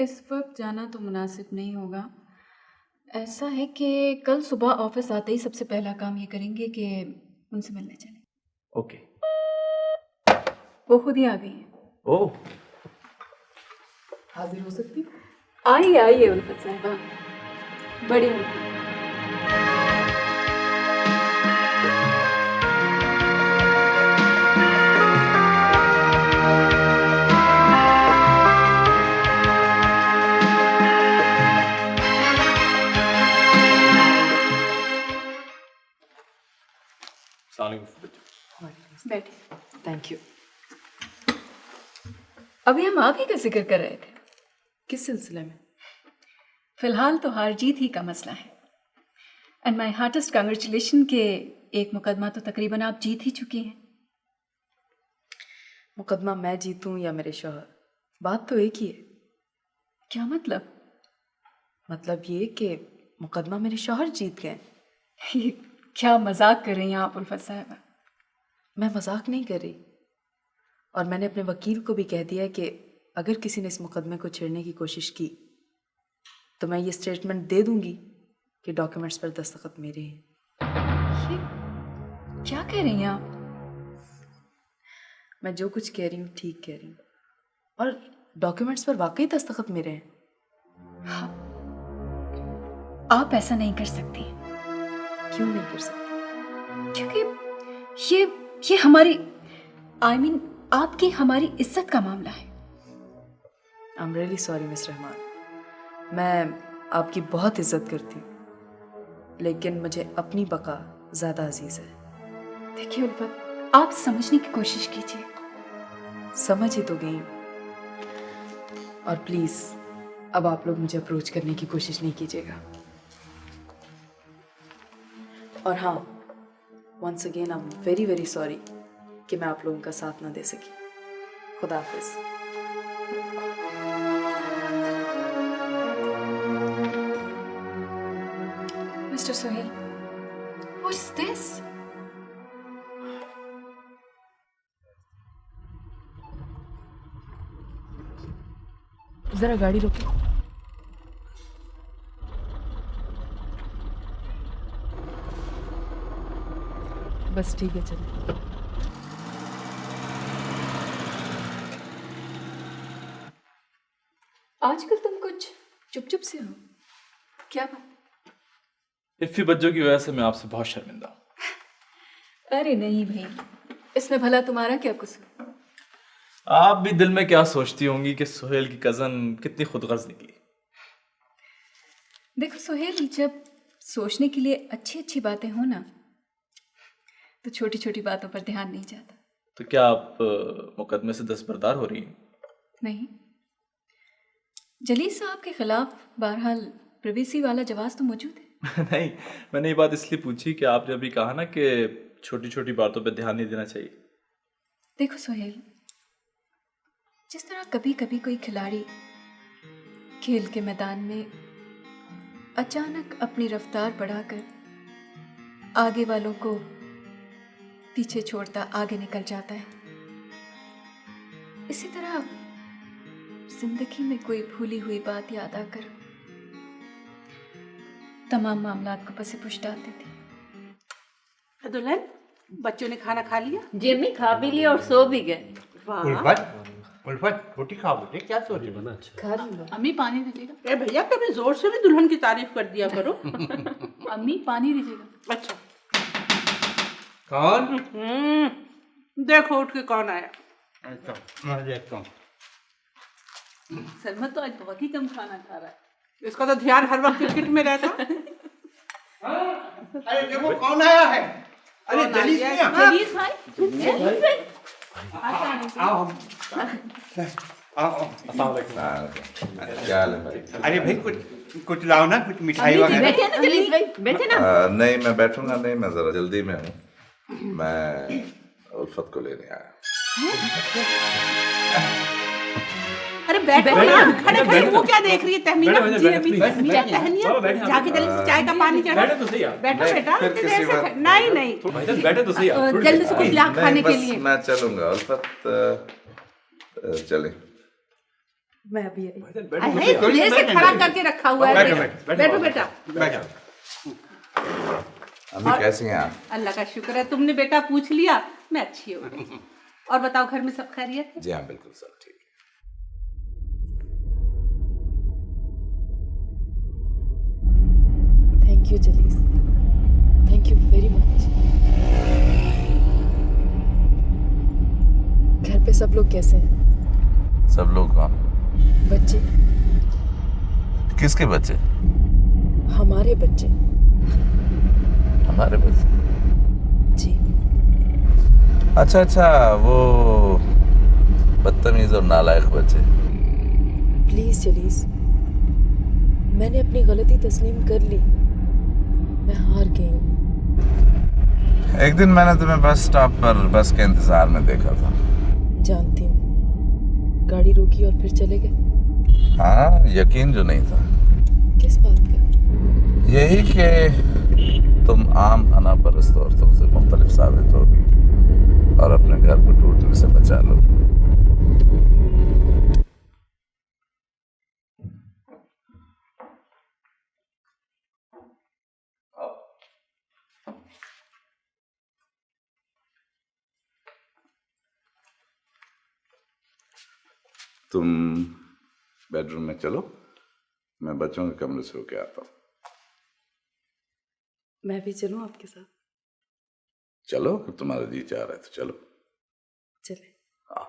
इस वक्त जाना तो मुनासिब नहीं होगा। ऐसा है कि कल सुबह ऑफिस आते ही सबसे पहला काम ये करेंगे कि उनसे मिलने चलें। ओके। वो खुद ही आ गई हैं। ओह, हाजिर हो सकती? आइए आइए उल्फत साहिबा, बड़ी हो। बैठिए। Thank you. अभी हम आप ही का जिक्र कर रहे थे। किस सिलसिले में? फिलहाल तो हार जीत ही का मसला है। एंड माई हार्टेस्ट कांग्रेचुलेशन के एक मुकदमा तो तकरीबन आप जीत ही चुकी हैं। मुकदमा मैं जीतूं या मेरे शौहर, बात तो एक ही है। क्या मतलब? मतलब ये कि मुकदमा मेरे शौहर जीत गए। ये क्या मजाक कर रही हैं आप उल्फत साहिबा? मैं मजाक नहीं कर रही, और मैंने अपने वकील को भी कह दिया है कि अगर किसी ने इस मुकदमे को छेड़ने की कोशिश की तो मैं ये स्टेटमेंट दे दूंगी कि डॉक्यूमेंट्स पर दस्तखत मेरे हैं। ये क्या कह रही हैं आप? मैं जो कुछ कह रही हूँ ठीक कह रही हूँ, और डॉक्यूमेंट्स पर वाकई दस्तखत मेरे हैं। हाँ, आप ऐसा नहीं कर सकती। क्यों नहीं कर सकती? क्योंकि ये हमारी आपकी हमारी इज्जत का मामला है। I am really sorry miss Rahman, मैं आपकी बहुत इज्जत करती हूँ, लेकिन मुझे अपनी बका ज़्यादा अजीज़ है। देखिए उल्फत, आप समझने की कोशिश कीजिए। समझ ही तो गई हूँ, और प्लीज़ अब आप लोग मुझे अप्रोच करने की कोशिश नहीं कीजिएगा। और हाँ, once again I am very very sorry कि मैं आप लोगों का साथ ना दे सकी। खुदा हाफिज़। Mister Sohail, what's this? ज़रा गाड़ी रोके। बस ठीक है, चलिए। आजकल तुम कुछ चुप चुप से हो, क्या बात? इफ़ी बच्चों की वजह से मैं आपसे बहुत शर्मिंदा हूँ। अरे नहीं भाई, इसमें भला तुम्हारा क्या कसूर? आप भी दिल में क्या सोचती होंगी कि सुहेल की कज़न कितनी खुदगर्ज निकली। देखो सोहेल, जब सोचने के लिए अच्छी अच्छी बातें हो ना, तो छोटी छोटी बातों पर ध्यान नहीं जाता। तो क्या आप मुकदमे से दस्तबरदार हो रही हैं? नहीं, जलील साहब के खिलाफ बहरहाल प्रिवेसी वाला जवाब तो मौजूद है। नहीं, मैंने ये बात इसलिए पूछी कि आपने अभी कहा ना कि छोटी छोटी बातों पर ध्यान नहीं देना चाहिए। देखो सोहेल, जिस तरह कभी कभी कोई खिलाड़ी खेल के मैदान में अचानक अपनी रफ्तार बढ़ाकर आगे वालों को पीछे छोड़ता आगे निकल जाता है, इसी तरह जिंदगी में कोई भूली हुई बात याद आकर तमाम मामलात को पसे पुश डाल देती। दुल्हन, बच्चों ने खाना खा लिया? जी अम्मी, खा भी लिया और सो भी गए। उल्फत रोटी खाओ बेटे, क्या सोच रही बना? खा लूंगा। अम्मी पानी दीजिएगा। भैया कभी जोर से भी दुल्हन की तारीफ कर दिया करो। अम्मी पानी दीजिएगा। अच्छा। कौन? देखो उठ के कौन आया। अच्छा, मैं देखता हूँ। सलमा तो आज बहुत ही कम खाना खा रहा है। इसका तो ध्यान हर वक्त क्रिकेट में रहता। अरे देखो कौन आया है। अरे जलीस जलीस भाई, आओ। अस्सलाम वालेकुम। क्या हाल है भाई? अरे भाई कुछ लाओ ना, कुछ मिठाई वगैरह। बैठे ना जलीस भाई, बैठे ना। नहीं, मैं बैठूंगा नहीं, मैं जरा जल्दी में हूँ। मैं उल्फत को लेने आया। अरे बैठो ना, खड़े खड़े वो क्या देख रही है तहमीना? जी अभी क्या तहनीत? जाके जल्दी से चाय का पानी चढ़ा। बैठो बेटा, फिर इतनी किसी देर से बात- नहीं बैठे तो सही आप। जल्दी से कुछ ला खाने के बस लिए। मैं चलूंगा उल्फत, चले। मैं अभी आई। अरे खुले से खड़ा करके रखा हुआ है। बैठो बेटा। अम्मी कैसी हैं आप? अल्लाह का शुक्र है, तुमने बेटा पूछ लिया, मैं अच्छी हो गई। और बताओ घर में सब खैरियत है? जी हाँ बिल्कुल सब ठीक है। Thank you Jalees, thank you very much. घर पे सब लोग कैसे हैं? सब लोग कौन? बच्चे? किसके बच्चे? हमारे बच्चे। हमारे बच्चे? जी। अच्छा अच्छा, वो बदतमीज और नालायक बच्चे। प्लीज जलीस, मैंने अपनी गलती तस्लीम कर ली, मैं हार गई हूँ। एक दिन मैंने तुम्हें बस स्टॉप पर बस के इंतजार में देखा था। जानती हूँ, गाड़ी रोकी और फिर चले गए। हाँ, यकीन जो नहीं था। किस बात का? यही कि तुम आम अनापरस्त औरतों से मुख्तलिफ साबित होगी और अपने घर को टूटने से बचा लो। तुम बेडरूम में चलो, मैं बच्चों के कमरे से होके आता हूँ। मैं भी चलूं आपके साथ? चलो, अगर तुम्हारा जी चाह रहा है तो चलो। चले। हाँ।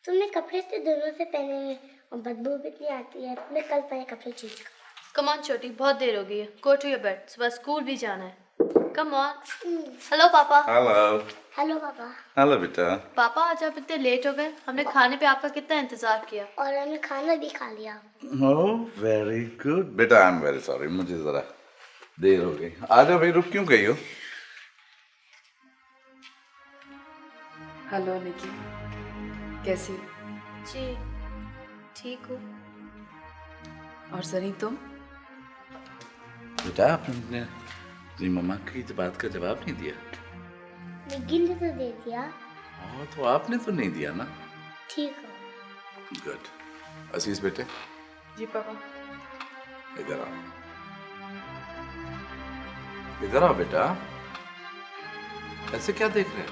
तुमने कपड़े तो दोनों से पहने हैं और बदबू भी इतनी आती है। मैं कल पहले कपड़े चेंज करूँ। कम ऑन छोटी, बहुत देर हो गई है। गो टू योर बेड, सुबह स्कूल भी जाना है। Come on. हेलो पापा। हेलो। हेलो पापा। हेलो बेटा। पापा आज आप इतने लेट हो गए, हमने खाने पे आपका कितना इंतजार किया। और हमने खाना भी खा लिया। ओह वेरी गुड बेटा, आई एम वेरी सॉरी, मुझे जरा देर हो गई। आ जाओ भाई, रुक क्यों गई हो? हेलो निकी, कैसी हो? जी ठीक हूँ। और सनी तुम? बेटा आपने अपनी मम्मा की बात का जवाब नहीं दिया। निकी ने तो दे दिया। हाँ तो आपने तो नहीं दिया ना। ठीक है। गुड। असीस बेटे जी पापा। इधर आओ, इधर आओ बेटा। ऐसे क्या देख रहे हो?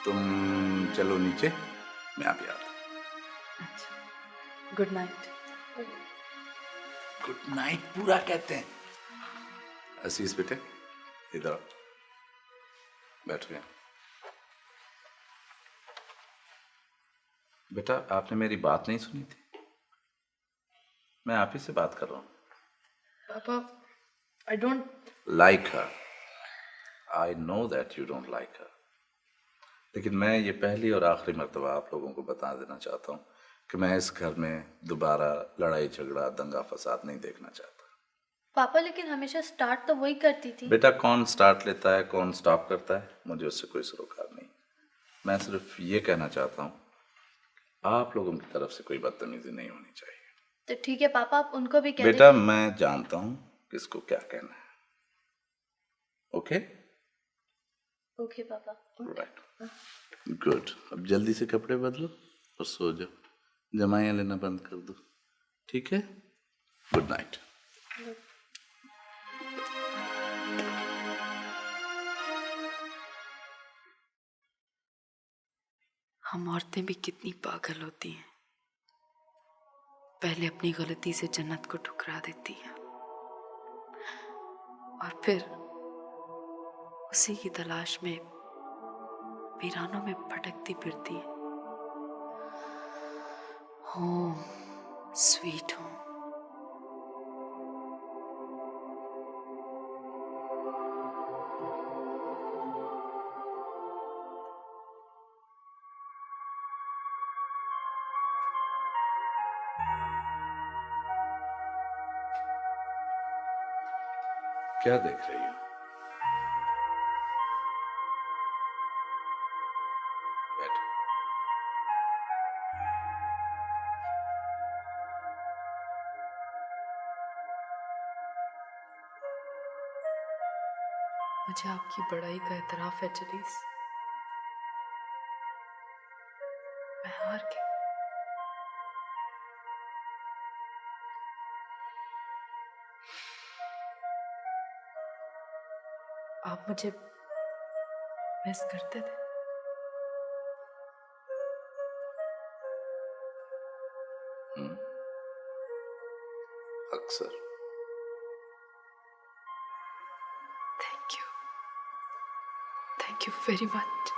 तुम चलो नीचे, मैं आप आता हूं। अच्छा, गुड नाइट। गुड नाइट पूरा कहते हैं। असीस बेटे इधर आओ, बैठ गए। बेटा आपने मेरी बात नहीं सुनी थी, मैं आप ही से बात कर रहा हूँ। पापा I don't like her, I know that you don't like her, लेकिन मैं ये पहली और आखिरी मर्तबा आप लोगों को बता देना चाहता हूँ कि मैं इस घर में दोबारा लड़ाई झगड़ा दंगा फसाद नहीं देखना चाहता। पापा लेकिन हमेशा स्टार्ट तो वही करती थी। बेटा कौन स्टार्ट लेता है कौन स्टॉप करता है, मुझे उससे कोई सरोकार नहीं। मैं सिर्फ ये कहना चाहता हूँ आप लोगों की तरफ से कोई बदतमीजी नहीं होनी चाहिए। तो ठीक है पापा, आप उनको भी कह बेटा दीजिए। मैं जानता हूँ किसको क्या कहना है। ओके ओके पापा। Right good. अब जल्दी से कपड़े बदलो और सो जाओ, जमाइयाँ लेना बंद कर दो, ठीक है? Good night. हम औरतें भी कितनी पागल होती हैं, पहले अपनी गलती से जन्नत को ठुकरा देती हैं और फिर उसी की तलाश में वीरानों में भटकती फिरती हैं। Home sweet home. क्या देख रही हो? बैठो। मुझे आपकी बड़ाई का एतराफ है जलीस। मैं हार गई। आप मुझे मिस करते थे? अक्सर। Thank you very much.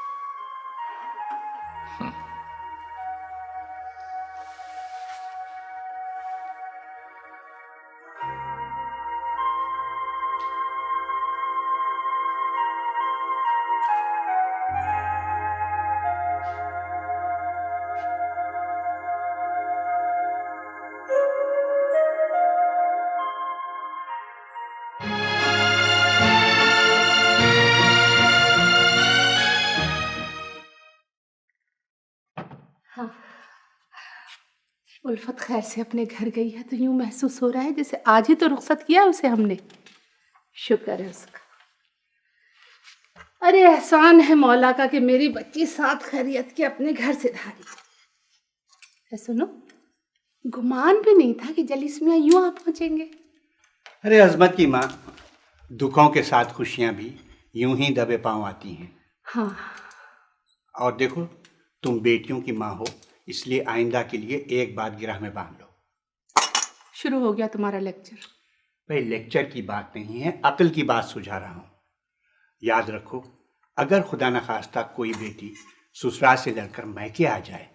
उल्फत खैर से अपने घर गई है तो यूं महसूस हो रहा है जैसे आज ही तो रुखसत किया उसे हमने। शुक्र है उसका। अरे एहसान है मौला का कि मेरी बच्ची साथ खैरियत के अपने घर से धारी है। सुनो, गुमान भी नहीं था कि जलीस मियाँ यूं आ पहुंचेंगे। अरे अजमत की माँ, दुखों के साथ खुशियाँ भी यूं ही दबे पांव आती हैं। हाँ। और देखो, तुम बेटियों की माँ हो, इसलिए आइंदा के लिए एक बात गिरह में बांध लो। शुरू हो गया तुम्हारा लेक्चर। भाई लेक्चर की बात नहीं है, अक्ल की बात सुझा रहा हूँ। याद रखो, अगर खुदा न खास्ता कोई बेटी ससुराल से लड़कर मैके आ जाए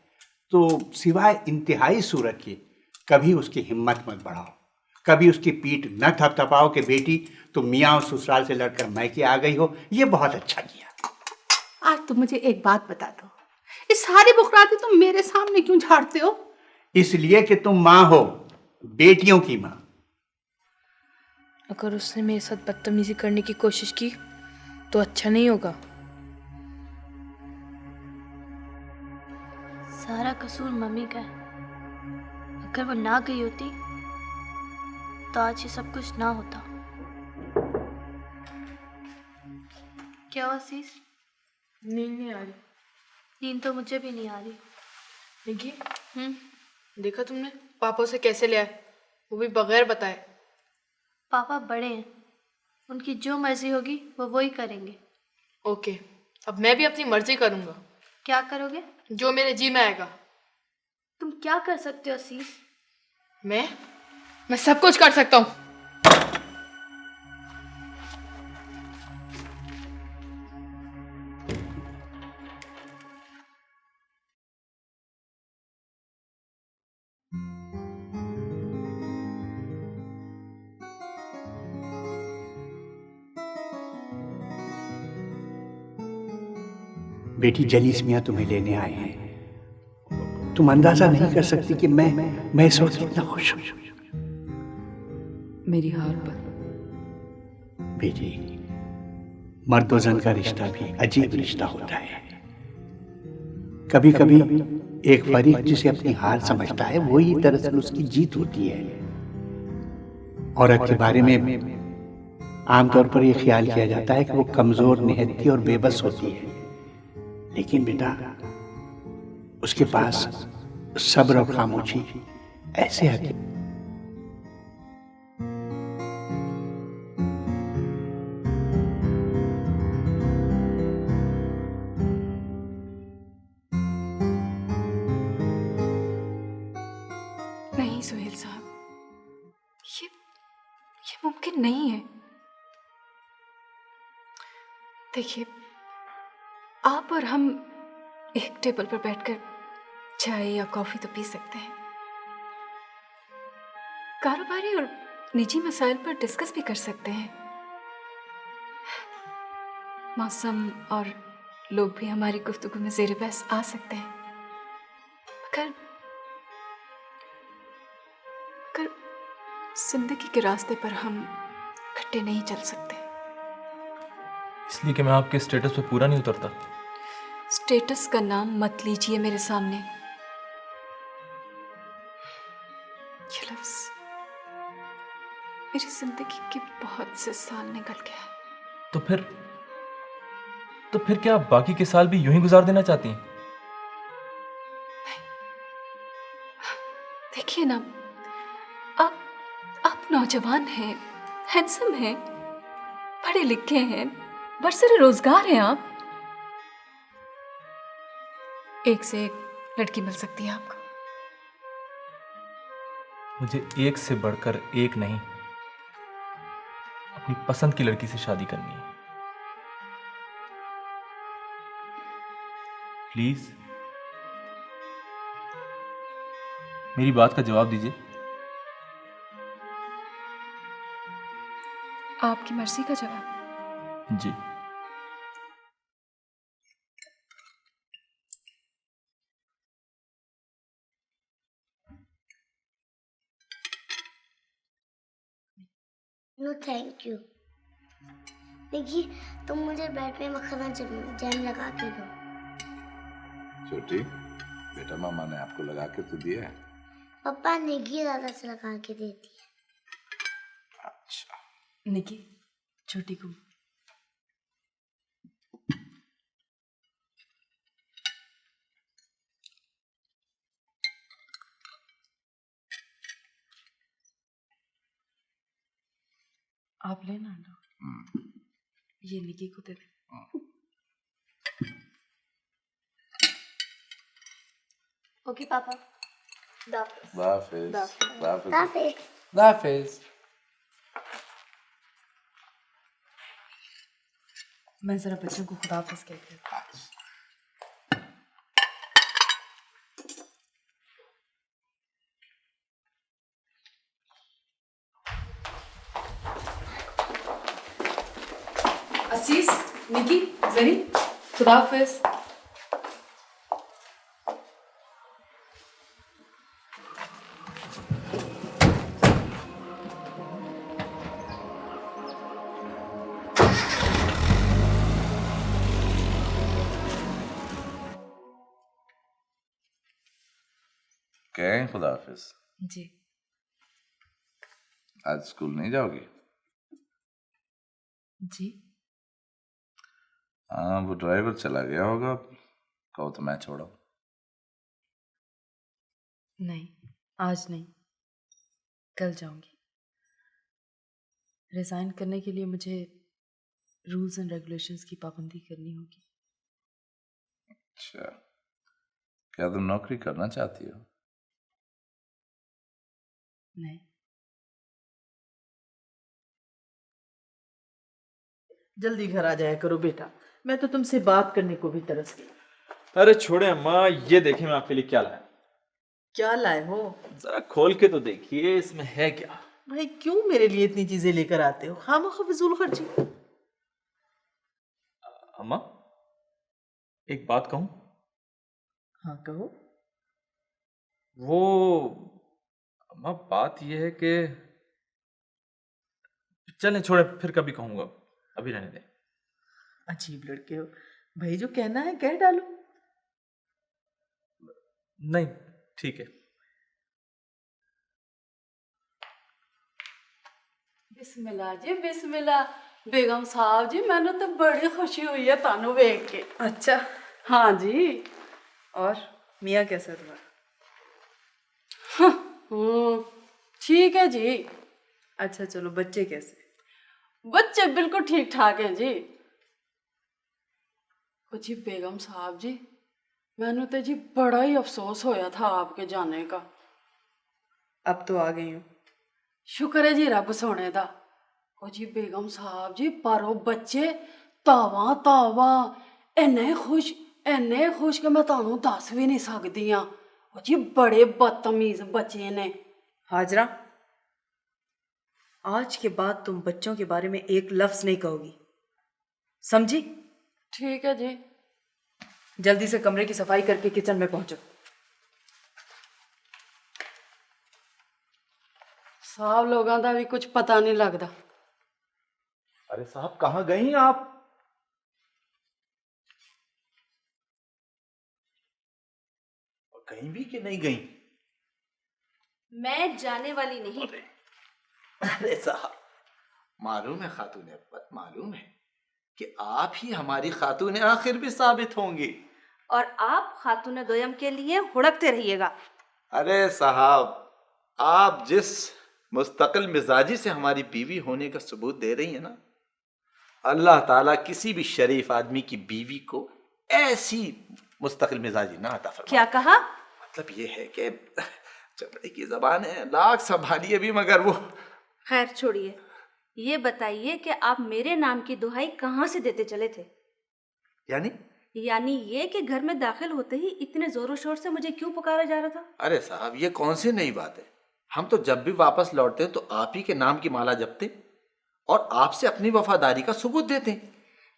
तो सिवाय इंतहाई सूरत के कभी उसकी हिम्मत मत बढ़ाओ, कभी उसकी पीठ न थपथपाओ कि बेटी तुम मियाँ और ससुराल से लड़कर मैके आ गई हो। ये बहुत अच्छा किया। आज तुम मुझे एक बात बता दो, ये सारी बुखराती तुम मेरे सामने क्यों झाड़ते हो? इसलिए कि तुम माँ हो, बेटियों की माँ। अगर उसने मेरे साथ बदतमीजी करने की कोशिश की तो अच्छा नहीं होगा। सारा कसूर मम्मी का है। अगर वो ना गई होती तो आज ये सब कुछ ना होता। क्या हुआ सीस? नींद नहीं आ रही। नींद तो मुझे भी नहीं आ रही। निकी, देखा तुमने पापा से कैसे लिया है, वो भी बगैर बताए। पापा बड़े हैं, उनकी जो मर्जी होगी वो वही करेंगे। ओके, अब मैं भी अपनी मर्जी करूंगा। क्या करोगे? जो मेरे जी में आएगा। तुम क्या कर सकते हो सीस? मैं सब कुछ कर सकता हूँ। बेटी जलीस मियाँ तुम्हें लेने आए हैं। तुम अंदाजा नहीं कर सकती कि मैं इस वक्त कितना खुश हूँ। मेरी हार पर बेटी, मर्द और जन का रिश्ता भी अजीब रिश्ता होता है। कभी कभी एक फरीक जिसे अपनी हार समझता है वही दरअसल उसकी जीत होती है। औरत के बारे में आमतौर पर यह ख्याल किया जाता है कि वो कमजोर, निहत्ती और बेबस होती है, लेकिन बेटा उसके पास सब्र और खामोशी ऐसे है। नहीं सुहेल साहब, ये मुमकिन नहीं है। देखिए, आप और हम एक टेबल पर बैठकर चाय या कॉफी तो पी सकते हैं, कारोबारी और निजी मसाइल पर डिस्कस भी कर सकते हैं। मौसम और लोग भी हमारी गुफ्तगू में ज़ेर बहस आ सकते हैं, मगर जिंदगी के रास्ते पर हम इकट्ठे नहीं चल सकते। इसलिए कि मैं आपके स्टेटस पे पूरा नहीं उतरता। स्टेटस का नाम मत लीजिए मेरे सामने। ये लफ्ज़ मेरी जिंदगी के बहुत से साल निकल गया है। तो फिर क्या आप बाकी के साल भी यूं ही गुजार देना चाहती हैं? देखिए ना, आप नौजवान हैं, हैंडसम हैं, पढ़े लिखे हैं, बरसरे रोजगार हैं आप। एक से एक लड़की मिल सकती है आपको। मुझे एक से बढ़कर एक नहीं, अपनी पसंद की लड़की से शादी करनी है। प्लीज मेरी बात का जवाब दीजिए। आपकी मर्जी का जवाब। जी। No thank you. देखिए, तुम मुझे ब्रेड पे मक्खन जैम लगा के दो। छोटी बेटा, मामा ने आपको लगा के तो दिया है। पापा ने घी ज्यादा से लगा के देती है। अच्छा। निकी, छोटी को आप लेना लो। ये निकी को दे दे। ओके पापा। दाफिज। दाफिज। दाफिज। मैं जरा बच्चों को खुदाफिज कहती हूँ। असीस, निकी, जरी, खुदाफिज। कहें खुदा हाफिज। जी। आज स्कूल नहीं जाओगी? जी। हाँ, वो ड्राइवर चला गया होगा, कहो तो मैं छोड़ो। नहीं, आज नहीं, कल जाऊंगी। रिजाइन करने के लिए मुझे रूल्स एंड रेगुलेशंस की पाबंदी करनी होगी। अच्छा, क्या तुम नौकरी करना चाहती हो? नहीं। जल्दी घर आ जाया करो बेटा, मैं तो तुमसे बात करने को भी तरस गई। अरे छोड़े अम्मा, ये देखिए मैं आपके लिए क्या लाया। क्या लाए हो? जरा खोल के तो देखिए, इसमें है क्या। भाई क्यों मेरे लिए इतनी चीजें लेकर आते हो, खामखा फिजूल खर्ची। अम्मा, एक बात कहूं? हाँ कहो। वो अम्मा, बात ये है कि चलें, छोड़े, फिर कभी कहूंगा, अभी रहने दें। अजीब लड़के हो भाई, जो कहना है कह डालो। नहीं, ठीक है। बिस्मिल्लाह जी, बिस्मिल्लाह। बेगम साहब जी, मैंने तो बड़ी खुशी हुई है तानू देख के। अच्छा। हाँ जी। और मियाँ कैसा है तुम्हारा? ठीक है जी। अच्छा चलो, बच्चे कैसे? बच्चे बिल्कुल ठीक ठाक हैं जी। जी बेगम साहब जी, मैंने तो जी बड़ा ही अफसोस होया था आपके जाने का। अब तो आ गई हूँ। शुक्र है जी रब सोने दा। ओ जी बेगम साहब जी, पर वो बच्चे तावा तावा इन्ने खुश कि मैं तानू दस भी नहीं सकती हाँ। ओ जी बड़े बदतमीज बच्चे ने। हाजरा, आज के बाद तुम बच्चों के बारे में एक लफ्ज नहीं कहोगी, समझी? ठीक है जी। जल्दी से कमरे की सफाई करके किचन में पहुंचो। साहब लोगों का भी कुछ पता नहीं लगता। अरे साहब, कहाँ गई आप? कहीं भी कि नहीं गई? मैं जाने वाली नहीं। अरे साहब, मालूम है खातून अब्बत, मालूम है, कि आप ही हमारी खातून आखिर भी साबित होंगी। और आप खातून दोयम के लिए हुड़कते रहिएगा। अरे साहब, आप जिस मुस्तकिल मिजाजी से हमारी बीवी होने का सबूत दे रही है ना, अल्लाह ताला किसी भी शरीफ आदमी की बीवी को ऐसी मुस्तकिल मिजाजी ना अता फरमाए। क्या कहा? मतलब ये है कि चमड़े की जबान है, लाख संभालिए भी मगर वो। खैर छोड़िए, ये बताइए कि आप मेरे नाम की दुहाई कहाँ से देते चले थे? यानी ये कि घर में दाखिल होते ही इतने जोरों शोर से मुझे क्यों पुकारा जा रहा था? अरे साहब, ये कौन सी नई बात है? हम तो जब भी वापस लौटते तो आप ही के नाम की माला जपते और आपसे अपनी वफादारी का सबूत देते।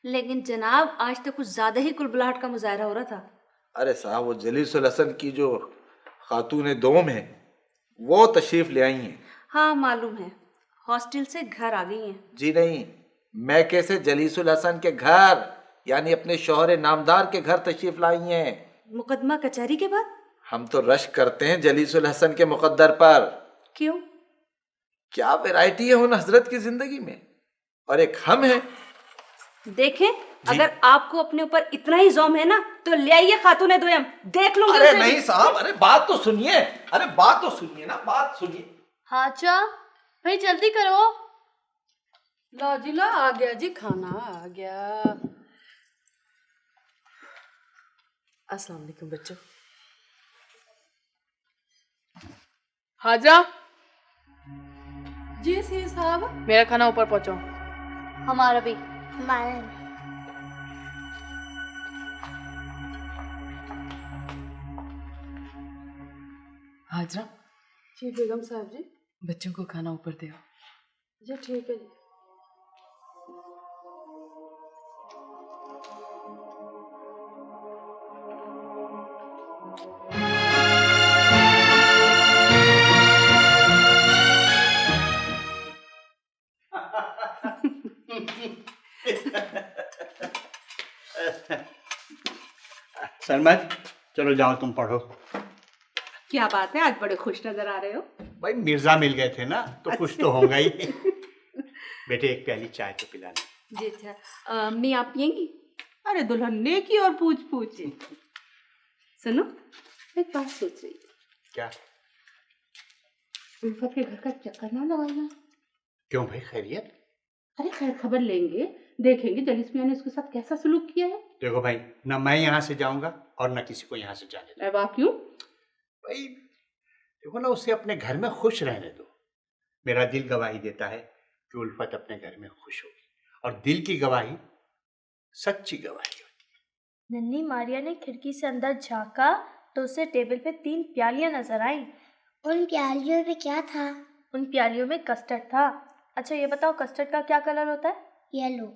लेकिन जनाब, आज तो कुछ ज्यादा ही कुलबुलाहट का मुजाहरा हो रहा था। अरे साहब, वो जलीसुल हसन की जो खातून दोम है वो तशरीफ ले आई हैं। हाँ मालूम है, हॉस्टल से घर आ गई हैं। जी नहीं, मैं कैसे जलीसुल हसन के घर यानी अपने शौहर नामदार के घर तशरीफ लाई हैं। मुकदमा कचहरी के बाद? हम तो रश करते हैं जलीसुल हसन के मुकद्दर पर। क्यों? क्या वैरायटी है उन हजरत की जिंदगी में, और एक हम हैं। देखें, अगर आपको अपने ऊपर इतना ही ज़ौम है ना तो ले आइए खातून दोयम, देख लूंगी। अरे नहीं साहब, अरे बात तो सुनिए, अरे बात तो सुनिए ना, बात सुनिए। हाँ चा भाई जल्दी करो। ला जी ला, आ गया जी, खाना आ गया। अस्सलाम वालेकुम बच्चों। हाजरा जी सी साहब। मेरा खाना ऊपर पहुंचो। हमारा भी। हमारा हाजरा, जी बेगम साहब जी। बच्चों को खाना ऊपर दे आओ। जी ठीक है जी। सरमद, चलो जाओ तुम पढ़ो। क्या बात है, आज बड़े खुश नजर आ रहे हो? भाई मिर्जा मिल गए थे ना तो खुश तो होगा ही। बेटे एक प्याली चाय तो पिलाना। जी अच्छा, अम्मी आप पियेंगी? अरे दुल्हन ने की और पूछ पूछ। सुनो, एक बात सोच रही थी। क्या? उल्फत के घर का चक्कर ना लगाना। क्यों भाई, खैरियत? अरे खैर खबर लेंगे, देखेंगे जलीस मियां ने उसके साथ कैसा सलूक किया है। देखो भाई, ना मैं यहाँ से जाऊंगा और ना किसी को यहाँ से जाने दूंगा। वाह, क्यों? भाई देखो ना, उसे अपने घर में खुश रहने दो। मेरा दिल गवाही देता है कि उल्फत अपने घर में खुश होगी, और दिल की गवाही सच्ची गवाही होती है। नन्ही मारिया ने खिड़की से अंदर झांका तो उसे टेबल पे 3 प्यालियां नजर आईं। उन प्यालियों में क्या था? उन प्यालियों में कस्टर्ड था। अच्छा ये बताओ, कस्टर्ड का क्या कलर होता है? येलो।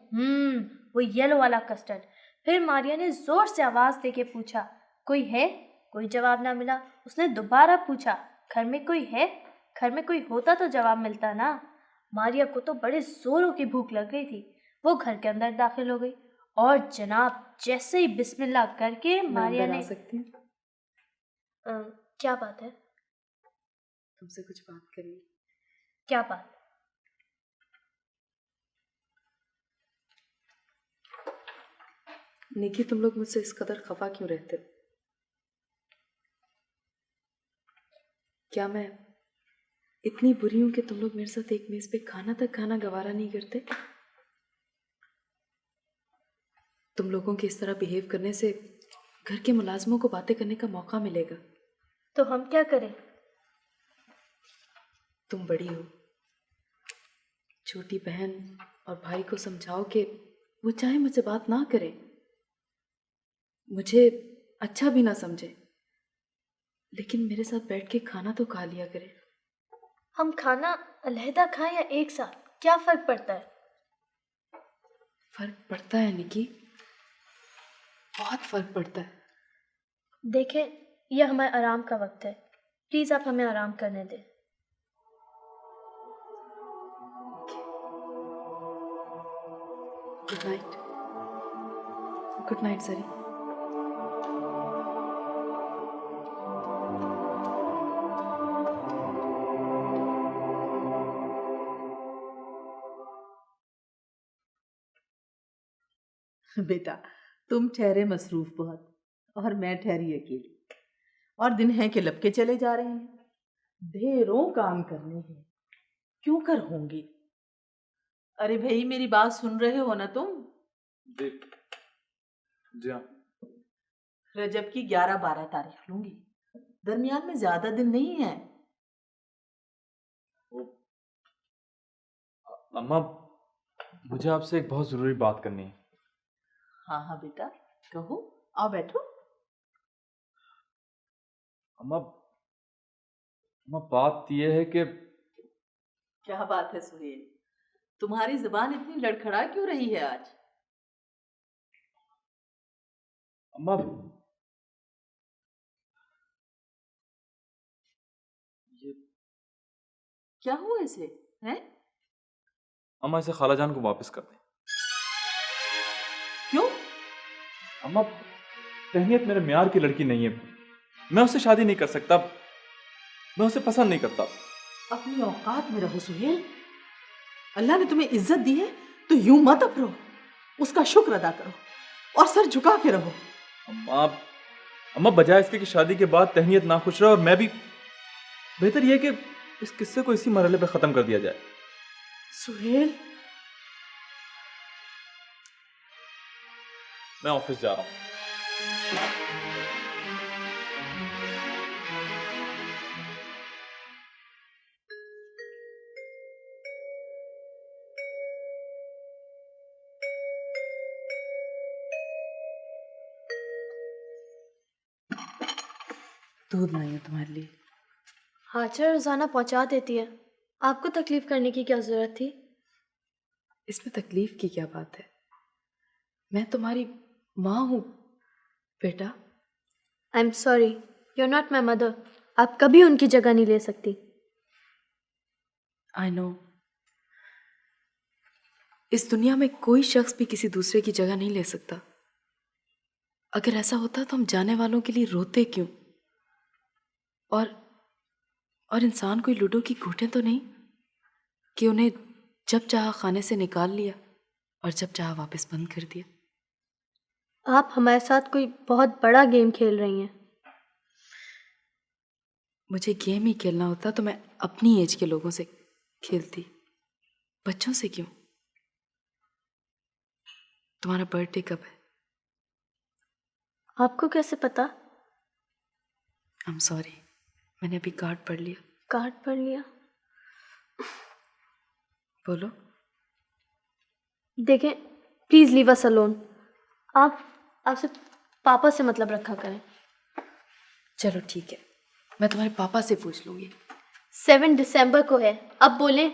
वो येलो वाला कस्टर्ड। फिर मारिया ने जोर से आवाज देके पूछा, कोई है? कोई जवाब ना मिला। उसने दोबारा पूछा, घर में कोई है? घर में कोई होता तो जवाब मिलता ना। मारिया को तो बड़े जोरों की भूख लग गई थी। वो घर के अंदर दाखिल हो गई और जनाब जैसे ही बिस्मिल्लाह करके मारिया ने सकती हूँ? क्या बात है? तुमसे कुछ बात करनी। क्या बात? निकी, तुम लोग मुझसे इस कदर खफा क्यों रहते हो? क्या मैं इतनी बुरी हूं कि तुम लोग मेरे साथ एक मेज पे खाना तक खाना गवारा नहीं करते? तुम लोगों के इस तरह बिहेव करने से घर के मुलाजमों को बातें करने का मौका मिलेगा। तो हम क्या करें? तुम बड़ी हो, छोटी बहन और भाई को समझाओ कि वो चाहे मुझसे बात ना करें, मुझे अच्छा भी ना समझे, लेकिन मेरे साथ बैठ के खाना तो खा लिया करें। हम खाना अलहदा खाएं या एक साथ, क्या फर्क पड़ता है? फर्क पड़ता है निकी, बहुत फर्क पड़ता है। देखें, यह हमारे आराम का वक्त है, प्लीज आप हमें आराम करने दें। Good night. गुड नाइट सरी। बेटा तुम ठहरे मसरूफ बहुत और मैं ठहरी अकेली, और दिन है कि लपके चले जा रहे हैं। ढेरों काम करने हैं, क्यों कर होंगे। अरे भाई मेरी बात सुन रहे हो ना तुम? जी हाँ। रजब की 11-12 तारीख लूंगी, दरमियान में ज्यादा दिन नहीं है। अम्मा, मुझे आपसे एक बहुत जरूरी बात करनी है। हाँ हाँ बेटा कहो, आओ बैठो। अम्मा, बात यह है कि क्या बात है सुहेल, तुम्हारी जुबान इतनी लड़खड़ा क्यों रही है आज? अम्मा, क्या हुआ इसे हैं? अम्मा इसे खालाजान को वापस कर दें। क्यों? अम्मा, तहनीत मेरे म्यार की लड़की नहीं है, मैं उससे शादी नहीं कर सकता, मैं उसे पसंद नहीं करता। अपनी औकात में रहो सुहेल, अल्लाह ने तुम्हें इज्जत दी है तो यूं मत अफरो, उसका शुक्र अदा करो और सर झुका के रहो। अम्मा बजाय इसके कि शादी के बाद तहनीत नाखुश रहे और मैं भी, बेहतर यह कि इस किस्से को इसी मरहले पे खत्म कर दिया जाए। सुहेल, मैं ऑफिस जा रहा हूं। दूध लाई है तुम्हारे लिए। हाजरा रोज़ाना पहुंचा देती है, आपको तकलीफ करने की क्या ज़रूरत थी? इसमें तकलीफ की क्या बात है, मैं तुम्हारी माँ हूँ बेटा। I am sorry, you are not my mother, आप कभी उनकी जगह नहीं ले सकती। आई नो, इस दुनिया में कोई शख्स भी किसी दूसरे की जगह नहीं ले सकता। अगर ऐसा होता तो हम जाने वालों के लिए रोते क्यों? और इंसान कोई लूडो की घूंटें तो नहीं कि उन्हें जब चाहा खाने से निकाल लिया और जब चाहा वापस बंद कर दिया। आप हमारे साथ कोई बहुत बड़ा गेम खेल रही हैं। मुझे गेम ही खेलना होता तो मैं अपनी एज के लोगों से खेलती, बच्चों से क्यों? तुम्हारा बर्थडे कब है? आपको कैसे पता? आई एम सॉरी, मैंने अभी कार्ड पढ़ लिया। कार्ड पढ़ लिया? बोलो। देखें, प्लीज़ लीव अस अलोन। आपसे पापा से मतलब रखा करें। चलो ठीक है, मैं तुम्हारे पापा से पूछ लूंगी। 7 दिसंबर को है, अब बोलें।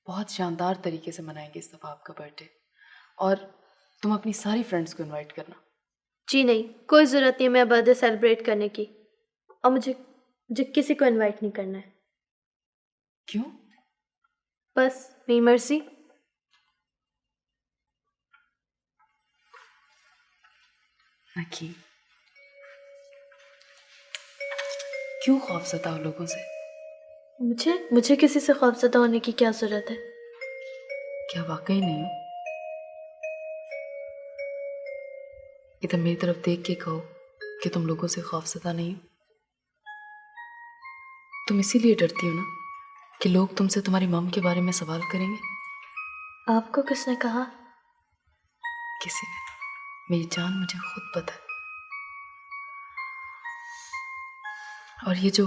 बहुत शानदार तरीके से मनाएंगे इस दफ़ा आपका बर्थडे, और तुम अपनी सारी फ्रेंड्स को इनवाइट करना। जी नहीं, कोई ज़रूरत नहीं है मेरा बर्थडे सेलिब्रेट करने की, और मुझे किसी को इनवाइट नहीं करना है। क्यों? बस मेरी मर्जी। नकी, क्यों खौफज़दा हो लोगों से? मुझे किसी से खौफज़दा होने की क्या ज़रूरत है? क्या वाकई नहीं हो? इधर मेरी तरफ देख के कहो कि तुम लोगों से खौफज़दा नहीं हो। तुम इसीलिए डरती हो ना कि लोग तुमसे तुम्हारी मम के बारे में सवाल करेंगे। आपको किसने कहा? किसी ने, मेरी जान, मुझे खुद पता है। और ये जो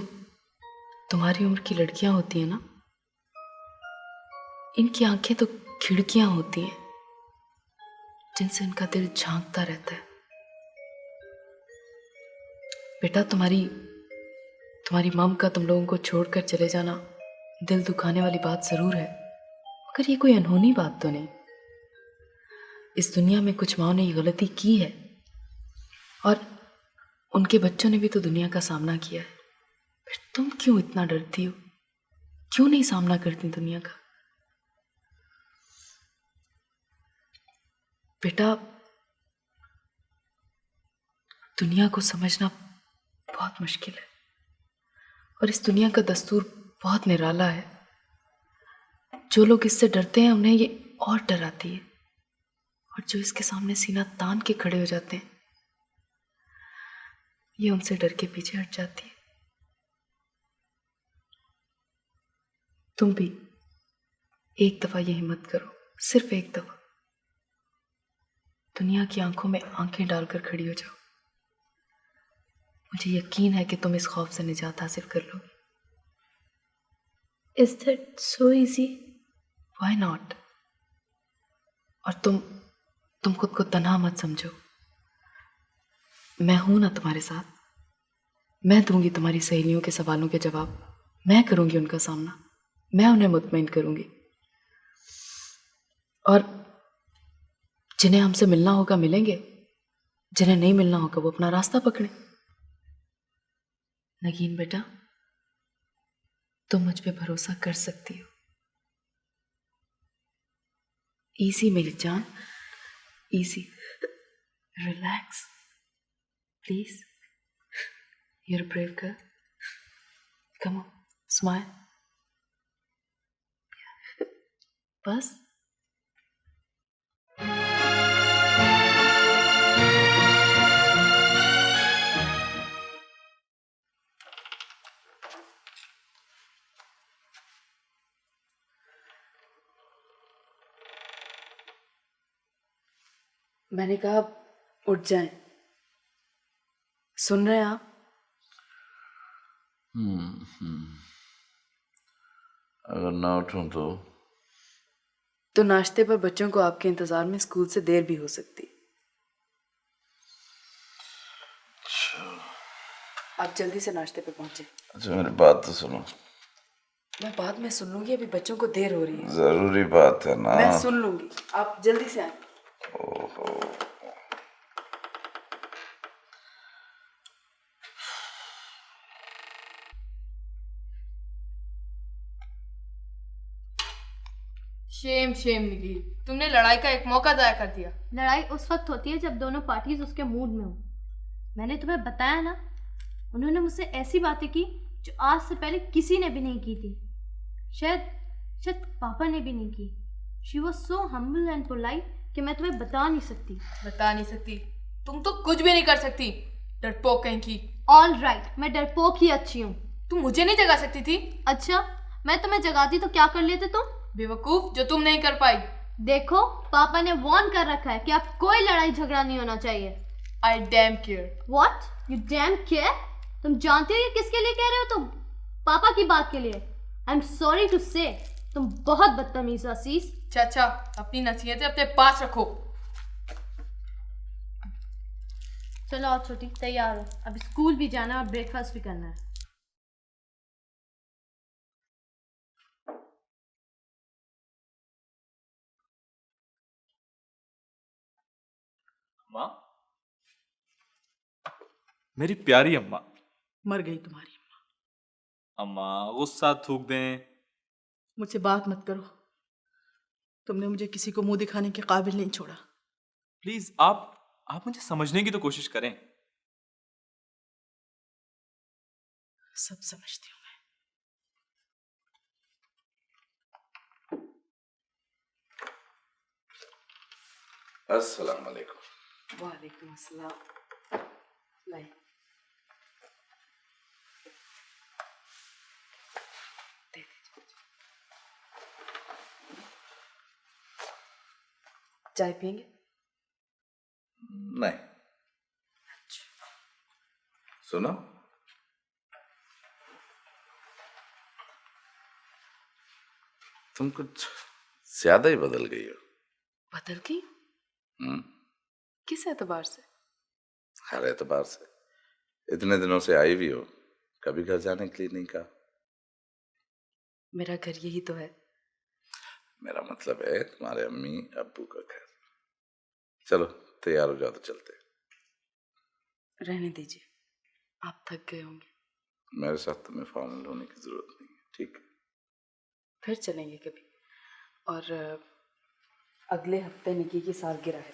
तुम्हारी उम्र की लड़कियां होती हैं ना, इनकी आंखें तो खिड़कियां होती हैं जिनसे इनका दिल झांकता रहता है। बेटा, तुम्हारी मम का तुम लोगों को छोड़कर चले जाना दिल दुखाने वाली बात जरूर है, मगर ये कोई अनहोनी बात तो नहीं। इस दुनिया में कुछ माँ ने ये गलती की है, और उनके बच्चों ने भी तो दुनिया का सामना किया है। फिर तुम क्यों इतना डरती हो? क्यों नहीं सामना करती दुनिया का? बेटा, दुनिया को समझना बहुत मुश्किल है, और इस दुनिया का दस्तूर बहुत निराला है। जो लोग इससे डरते हैं उन्हें ये और डराती है। और जो इसके सामने सीना तान के खड़े हो जाते हैं, ये उनसे डर के पीछे हट जाती है। तुम भी एक दफा ये हिम्मत करो, सिर्फ एक दफा। दुनिया की आंखों में आंखें डालकर खड़ी हो जाओ। मुझे यकीन है कि तुम इस खौफ से निजात हासिल कर लोगे। Is that so easy? Why not? और तुम खुद को तन्हा मत समझो। मैं हूं ना तुम्हारे साथ। मैं दूंगी तुम्हारी सहेलियों के सवालों के जवाब। मैं करूंगी उनका सामना। मैं उन्हें मुतमईन करूंगी। और जिन्हें हमसे मिलना होगा मिलेंगे, जिन्हें नहीं मिलना होगा वो अपना रास्ता पकड़े। नगीन बेटा, तुम मुझ पे भरोसा कर सकती हो। इजी मेरी जान, easy. Relax please. You're a brave girl. Come on, smile. बस। मैंने कहा उठ जाएं। सुन रहे हैं आप? अगर ना उठूं तो नाश्ते पर बच्चों को आपके इंतजार में स्कूल से देर भी हो सकती। आप जल्दी से नाश्ते पे पहुंचे। अच्छा मेरी बात तो सुनो। मैं बाद में सुन लूंगी, अभी बच्चों को देर हो रही है। जरूरी बात है ना। मैं सुन लूंगी, आप जल्दी से आए। ओहो। शेम शेम निकी, तुमने लड़ाई का एक मौका जाया कर दिया। लड़ाई उस वक्त होती है जब दोनों पार्टीज उसके मूड में हो। मैंने तुम्हें बताया ना, उन्होंने मुझसे ऐसी बातें की जो आज से पहले किसी ने भी नहीं की थी। शायद पापा ने भी नहीं की। She was so humble and polite कि मैं तुम्हें बता नहीं सकती। तुम तो कुछ भी नहीं कर सकती, डरपोक कहीं की। ऑल राइट, मैं डरपोक ही अच्छी हूँ। तुम मुझे नहीं जगा सकती थी। अच्छा, मैं तुम्हें जगाती तो क्या कर लेते तुम? बेवकूफ, जो तुम नहीं कर पाई। देखो, पापा ने वार्न कर रखा है कि आप कोई लड़ाई झगड़ा नहीं होना चाहिए। I damn care. What? You damn care? तुम जानते हो ये किसके लिए कह रहे हो तुम? पापा की बात के लिए। I'm sorry to say, तुम बहुत बदतमीज हो असीस। अच्छा, अपनी नसीहतें अपने पास रखो। चलो आओ छोटी, तैयार हो। अब स्कूल भी जाना है और ब्रेकफास्ट भी करना है। अम्मा, मेरी प्यारी अम्मा। मर गई तुम्हारी अम्मा। अम्मा गुस्सा थूक दें। मुझसे बात मत करो। तुमने मुझे किसी को मुंह दिखाने के काबिल नहीं छोड़ा। प्लीज आप मुझे समझने की तो कोशिश करें। सब समझती हूँ मैं। अस्सलाम वालेकुम। वालेकुम अस्सलाम। लाए। दे दीजिए। चाय पियेंगे? नहीं। सुनो, तुम कुछ ज्यादा ही बदल गई हो। बदल गई? किस एतबार से? हर एतबार से। इतने दिनों से आई भी हो, कभी घर जाने के लिए नहीं कहा। मेरा घर यही तो है। मेरा मतलब है तुम्हारे अम्मी अब्बू का घर। चलो तैयार हो जाओ तो चलते। रहने दीजिए, आप थक गए होंगे। मेरे साथ तुम्हें फॉर्मल होने की जरूरत नहीं है, ठीक है? फिर चलेंगे कभी। और अगले हफ्ते निकी की सालगिरह है।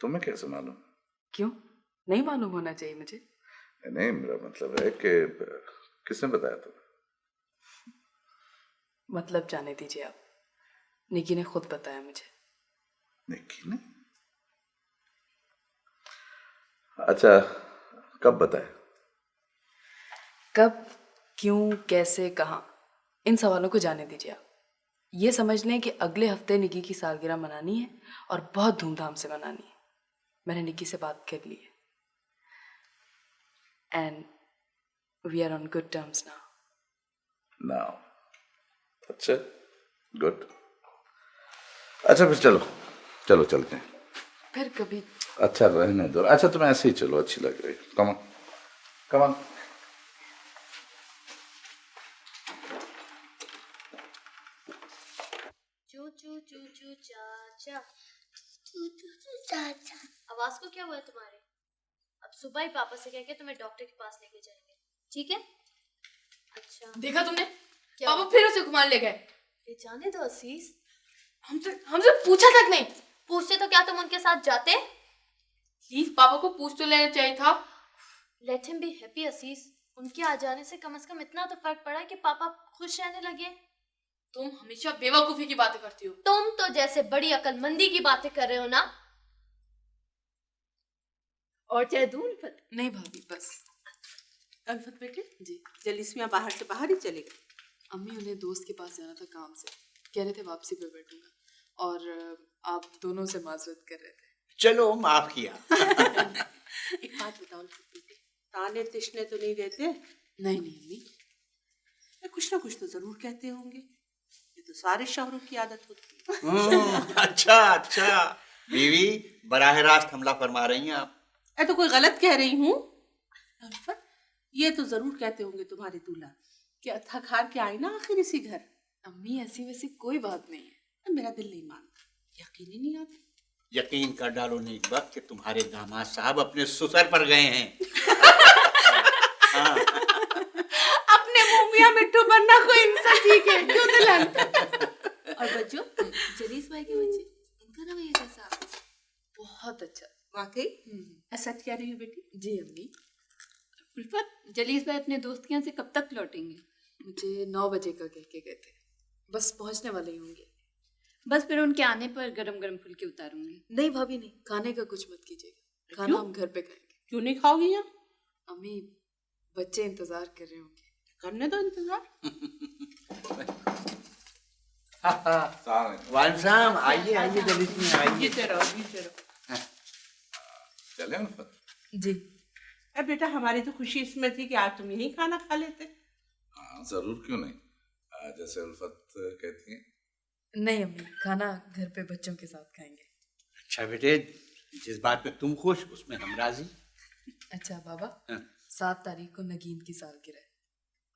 तुम्हें कैसे मालूम? क्यों, नहीं मालूम होना चाहिए मुझे? नहीं, मेरा मतलब है कि किसने बताया तुम्हें? मतलब जाने दीजिए आप। निकी ने खुद बताया मुझे। निकी ने? अच्छा, कब बताया? कब, क्यों, कैसे, कहाँ, इन सवालों को जाने दीजिए आप। ये समझ लें कि अगले हफ्ते निकी की सालगिरह मनानी है और बहुत धूमधाम से मनानी है। मैंने निकी से बात कर ली है and we are on good terms now. अच्छा, गुड। अच्छा फिर चलो चलो चलते हैं। फिर कभी। अच्छा रहने दो। अच्छा तुम ऐसे ही चलो, अच्छी लग रही। Come on come on. चू चू चू चू चाचा, चू चू चू चाचा। आवाज को क्या हुआ है तुम्हारे? अब सुबह ही पापा से कह के तुम्हें डॉक्टर के पास लेके जाएंगे, ठीक है? अच्छा देखा तुमने? क्या? पापा फिर उसे घुमा ले गए। ये जाने दो असीस, हमसे पूछा तक नहीं। पूछते तो क्या तुम उनके साथ जाते? प्लीज पापा को पूछ तो लेना चाहिए था। लेट हिम बी हैप्पी असीस, उनके आ जाने से कम इतना तो फर्क पड़ा है कि पापा खुश रहने लगे। तुम हमेशा बेवकूफी की बातें करती हो। तुम तो जैसे बड़ी अकलमंदी की बातें कर रहे हो ना। और चाहे दूं उल्फत? नहीं भाभी, बस। अल्फत बेटे जी। जलीस मियां बाहर से बाहर ही चले गए। अम्मी उन्हें दोस्त के पास जाना था काम से, कह रहे थे वापसी पर बैठूंगा और आप दोनों से माजरत कर रहे थे। चलो माफ किया। एक बात बताओ अल्फत बेटे, ताने तिश्ने तो नहीं देते? नहीं अम्मी, कुछ ना कुछ तो जरूर कहते होंगे, ये तो सारे शौहरों की आदत होती है। अच्छा अच्छा, बीवी बराह रास्त हमला फरमा रही हैं आप। मैं तो कोई गलत कह रही हूँ? अल्फत, ये तो जरूर कहते होंगे तुम्हारे दूल्हा कि थक हार के आई ना आखिर इसी घर। अम्मी ऐसी वैसी कोई बात नहीं है। मेरा दिल नहीं मानता, यकीन ही नहीं आता। यकीन कर डालो नेक वक्त कि तुम्हारे दामाद साहब अपने ससुर पर गए हैं। हाँ। अपने मुंह मियां मिट्टू बनना कोई इंसान सीखे, क्यों दुल्हन? और बच्चों, जलीस भाई के बच्चे, इनका रवैया कैसा? बहुत अच्छा। वाकई? सच कह रही हो बेटी? जी अम्मी। उल्फत, जलीस भाई अपने दोस्त के यहाँ से कब तक लौटेंगे? मुझे 9 बजे का कह के गए थे, बस पहुंचने वाले ही होंगे। बस फिर उनके आने पर गरम गरम फुलके उतारूंगी। नहीं भाभी नहीं, खाने का कुछ मत कीजिएगा, खाना हम घर पे खाएंगे। क्यों नहीं खाओगी यहाँ? अम्मी बच्चे इंतजार कर रहे होंगे। करने दो इंतजार। वालिम साहब आइए आइए, जलीस में आइए। जीते रहो। चले उल्फत? जी। अब बेटा हमारी तो खुशी इसमें थी कि आज तुम यही खाना खा लेते। हाँ जरूर, क्यों नहीं। जैसे उल्फत कहती है। नहीं अम्मी, खाना घर पे बच्चों के साथ खाएंगे। अच्छा बेटे, जिस बात पे तुम खुश उसमें हम राजी। अच्छा बाबा, हाँ। 7 तारीख को नगीन की सालगिरह है,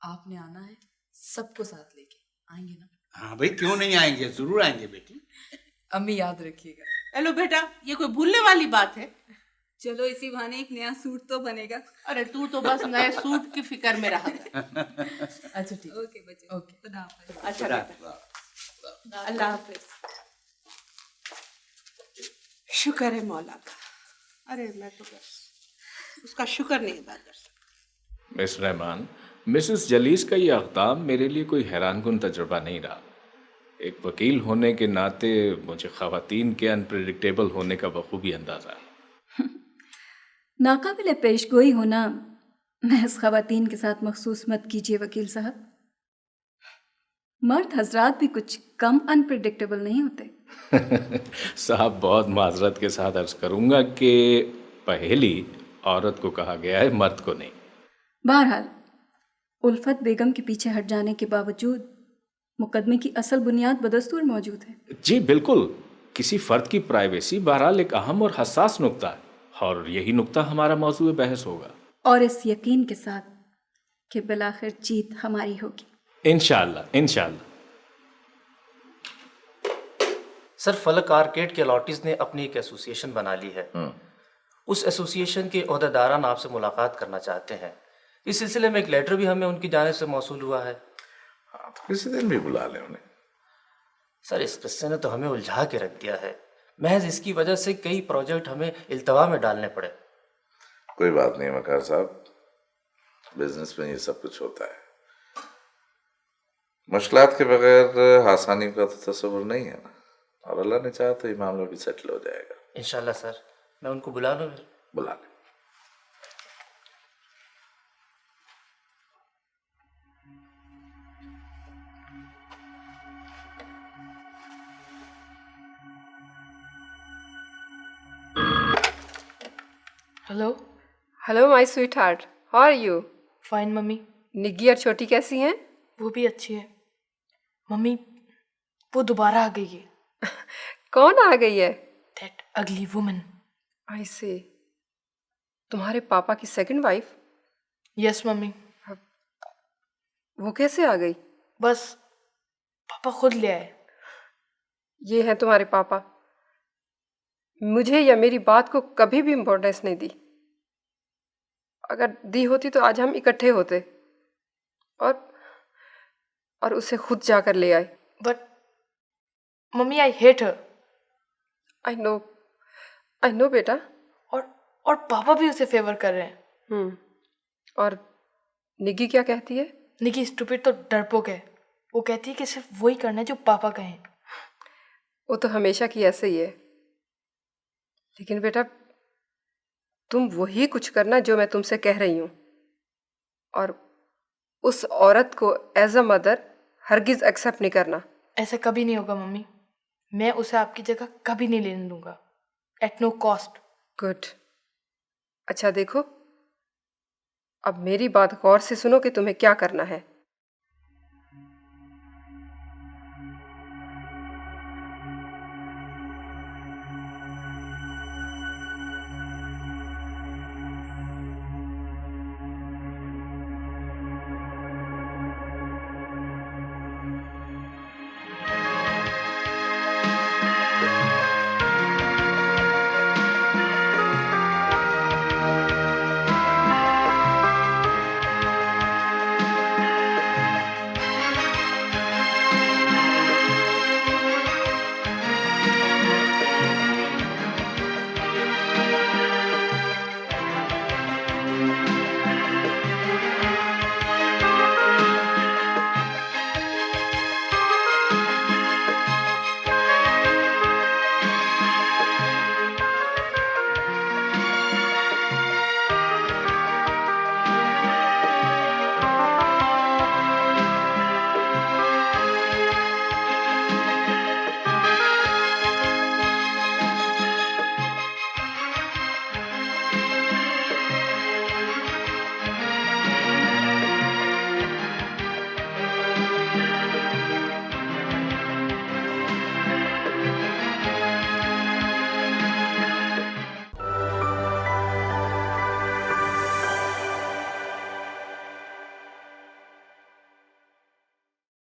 आपने आना है, सबको साथ लेके आएंगे ना? हाँ भाई, क्यों नहीं आएंगे, जरूर आएंगे बेटी। अम्मी याद रखिएगा। हेलो बेटा, ये कोई भूलने वाली बात है? चलो इसी बहाने एक नया सूट तो बनेगा। अरे तू तो बस नए सूट की फिक्र में रहा। अच्छा ठीक। ओके बच्चे, ओके। खुदा हाफिज। अच्छा बेटा, अल्लाह हाफिज। शुक्र है मौला का। अरे मैं तो बस उसका शुक्र नहीं अदा कर सकता। मिस रहमान, मिसेस जलीस का ये अक़दाम मेरे लिए कोई हैरानकुन तजुर्बा नहीं रहा। एक वकील होने के नाते मुझे ख़वातीन के अनप्रेडिक्टेबल होने का बखूबी अंदाज़ा है। नाकाबिल पेशगोई होना महज ख़वातीन के साथ मखसूस मत कीजिए वकील साहब, मर्द हजरात भी कुछ कम अनप्रेडिक्टेबल नहीं होते। साहब बहुत माजरत के साथ अर्ज़ करूँगा कि पहेली औरत को कहा गया है, मर्द को नहीं। बहरहाल उल्फत बेगम के पीछे हट जाने के बावजूद मुकदमे की असल बुनियाद बदस्तूर मौजूद है। जी बिल्कुल, किसी फ़र्द की प्राइवेसी बहरहाल एक अहम और हसास नुक्ता है और यही नुक्ता हमारा मौजूद बहस होगा। और इस यकीन के साथ कि बिलाखिर जीत हमारी होगी। इंशाअल्लाह इंशाअल्लाह। सर, फलक आर्केड के अलॉटीज ने अपनी एक एसोसिएशन बना ली है। उस एसोसिएशन के ओहदेदारान आपसे मुलाकात करना चाहते हैं। इस सिलसिले में एक लेटर भी हमें उनकी जानिब से मौसूल हुआ है। हाँ, तो किसी दिन भी बुला लें उन्हें। सर, इस किस्से ने तो हमें उलझा के रख दिया है। महज इसकी वजह से कई प्रोजेक्ट हमें इल्तवा में डालने पड़े। कोई बात नहीं वकार साहब, बिजनेस में ये सब कुछ होता है। मुश्किलात के बगैर आसानी का तो तस्वुर नहीं है ना, और अल्लाह ने चाहा तो ये मामला भी सेटल हो जाएगा। इंशाल्लाह सर। मैं उनको बुला लूँ? बुला लें। Hello hello my sweetheart, how are you? Fine मम्मी। निग्गी और छोटी कैसी हैं? वो भी अच्छी है मम्मी। वो दोबारा आ गई है। कौन आ गई है? दैट अगली वुमन। आई से तुम्हारे पापा की सेकंड वाइफ? Yes mummy. वो कैसे आ गई? बस पापा खुद ले आए। ये हैं तुम्हारे पापा। मुझे या मेरी बात को कभी भी इम्पोर्टेंस नहीं दी। अगर दी होती तो आज हम इकट्ठे होते और उसे खुद जाकर ले आए। But mummy I hate her. I no बेटा। और पापा भी उसे फेवर कर रहे हैं। और निग्गी क्या कहती है? निग्गी स्टूपिड तो डरपोक है। वो कहती है कि सिर्फ वही करना है जो पापा कहें। वो तो हमेशा की ऐसे ही है। लेकिन बेटा तुम वही कुछ करना जो मैं तुमसे कह रही हूँ, और उस औरत को एज अ मदर हरगिज एक्सेप्ट नहीं करना। ऐसा कभी नहीं होगा मम्मी। मैं उसे आपकी जगह कभी नहीं लेने दूंगा, एट नो कॉस्ट। गुड। अच्छा देखो, अब मेरी बात गौर से सुनो कि तुम्हें क्या करना है।